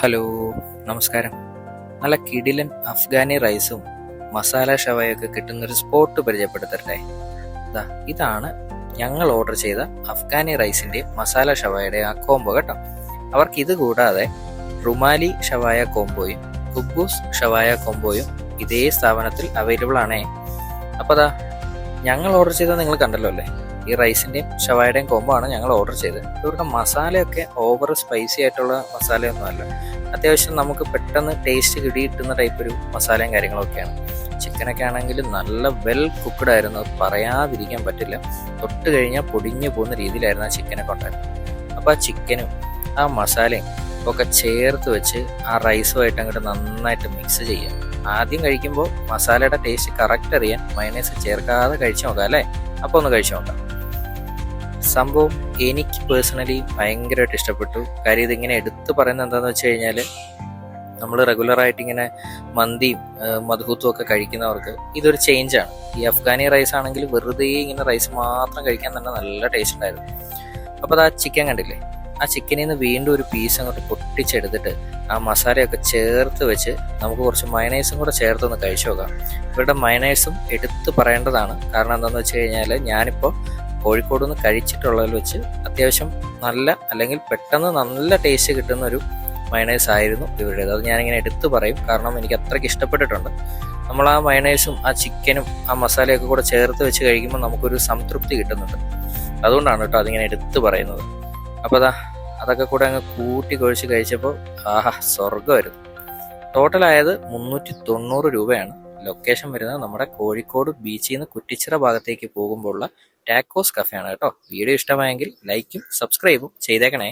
Hello, നമസ്കാരം. നല്ല കിടിലൻ അഫ്ഗാനി റൈസും മസാല ഷവായൊക്കെ കിട്ടുന്നൊരു സ്പോട്ട് പരിചയപ്പെടുത്തട്ടെ. ഇതാണ് ഞങ്ങൾ ഓർഡർ ചെയ്ത അഫ്ഗാനി റൈസിന്റെ മസാല ഷവായുടെ ആ കോംബോ കേട്ടോ. അവർക്ക് ഇത് കൂടാതെ റുമാലി ഷവായ കോംബോയും കുബൂസ് ഷവായ കോംബോയും ഇതേ സ്ഥാപനത്തിൽ അവൈലബിൾ ആണേ. അപ്പോൾ ഞങ്ങൾ ഓർഡർ ചെയ്തത് നിങ്ങൾ കണ്ടല്ലോ അല്ലേ. ഈ റൈസിൻ്റെയും ഷവായുടെയും കോംബോ ആണ് ഞങ്ങൾ ഓർഡർ ചെയ്തത്. ഇവരുടെ മസാലയൊക്കെ ഓവർ സ്പൈസി ആയിട്ടുള്ള മസാലയൊന്നുമല്ല. അത്യാവശ്യം നമുക്ക് പെട്ടെന്ന് ടേസ്റ്റ് കിട്ടുന്ന ടൈപ്പ് ഒരു മസാലയും കാര്യങ്ങളൊക്കെയാണ്. ചിക്കനൊക്കെ ആണെങ്കിൽ നല്ല വെൽ കുക്ക്ഡ് ആയിരുന്നു, പറയാതിരിക്കാൻ പറ്റില്ല. തൊട്ട് കഴിഞ്ഞാൽ പൊടിഞ്ഞു പോകുന്ന രീതിയിലായിരുന്നു ആ ചിക്കനൊക്കെ ഉണ്ടായിരുന്നത്. അപ്പോൾ ആ ചിക്കനും ആ മസാലയും ഒക്കെ ചേർത്ത് വെച്ച് ആ റൈസുമായിട്ട് അങ്ങോട്ട് നന്നായിട്ട് മിക്സ് ചെയ്യാം. ആദ്യം കഴിക്കുമ്പോൾ മസാലയുടെ ടേസ്റ്റ് കറക്റ്റ് അറിയാൻ മയണൈസ് ചേർക്കാതെ കഴിച്ചു നോക്കാം അല്ലേ. അപ്പോൾ ഒന്ന് കഴിച്ചു നോക്കാം. സംഭവം എനിക്ക് പേഴ്സണലി ഭയങ്കരമായിട്ട് ഇഷ്ടപ്പെട്ടു. കാര്യം ഇതിങ്ങനെ എടുത്തു പറയുന്നത് എന്താണെന്ന് വെച്ച് കഴിഞ്ഞാൽ, നമ്മൾ റെഗുലറായിട്ട് ഇങ്ങനെ മന്തിയും മധുഹൂത്തും ഒക്കെ കഴിക്കുന്നവർക്ക് ഇതൊരു ചേഞ്ചാണ്. ഈ അഫ്ഗാനി റൈസ് ആണെങ്കിൽ വെറുതെ ഇങ്ങനെ റൈസ് മാത്രം കഴിക്കാൻ തന്നെ നല്ല ടേസ്റ്റ് ഉണ്ടായിരുന്നു. അപ്പോൾ അത് ആ ചിക്കൻ കണ്ടില്ലേ, ആ ചിക്കനിൽ നിന്ന് വീണ്ടും ഒരു പീസ് അങ്ങോട്ട് പൊട്ടിച്ചെടുത്തിട്ട് ആ മസാലയൊക്കെ ചേർത്ത് വെച്ച് നമുക്ക് കുറച്ച് മയണൈസും കൂടെ ചേർത്തൊന്ന് കഴിച്ചു നോക്കാം. ഇവരുടെ മയണൈസും എടുത്ത് പറയേണ്ടതാണ്. കാരണം എന്താണെന്ന് വെച്ച് കഴിഞ്ഞാൽ, ഞാനിപ്പോൾ കോഴിക്കോട് നിന്ന് കഴിച്ചിട്ടുള്ളതിൽ വെച്ച് അത്യാവശ്യം നല്ല, അല്ലെങ്കിൽ പെട്ടെന്ന് നല്ല ടേസ്റ്റ് കിട്ടുന്ന ഒരു മയണൈസ് ആയിരുന്നു ഇവരുടേത്. അത് ഞാനിങ്ങനെ എടുത്തു പറയും, കാരണം എനിക്ക് അത്രയ്ക്ക് ഇഷ്ടപ്പെട്ടിട്ടുണ്ട്. നമ്മൾ ആ മയണൈസും ആ ചിക്കനും ആ മസാലയൊക്കെ കൂടെ ചേർത്ത് വെച്ച് കഴിക്കുമ്പോൾ നമുക്കൊരു സംതൃപ്തി കിട്ടുന്നുണ്ട്. അതുകൊണ്ടാണ് കേട്ടോ അതിങ്ങനെ എടുത്തു പറയുന്നത്. അപ്പോൾ അതൊക്കെ കൂടെ അങ്ങ് കൂട്ടി കുഴച്ച് കഴിച്ചപ്പോൾ സ്വർഗമായിരുന്നു. ടോട്ടലായത് 390 രൂപയാണ്. ലൊക്കേഷൻ വരുന്നത് നമ്മുടെ കോഴിക്കോട് ബീച്ചിൽ നിന്ന് കുറ്റിച്ചിറ ഭാഗത്തേക്ക് പോകുമ്പോൾ ഉള്ള ടാക്കോസ് കഫേ ആണ് കേട്ടോ. വീഡിയോ ഇഷ്ടമായെങ്കിൽ ലൈക്കും സബ്സ്ക്രൈബും ചെയ്തേക്കണേ.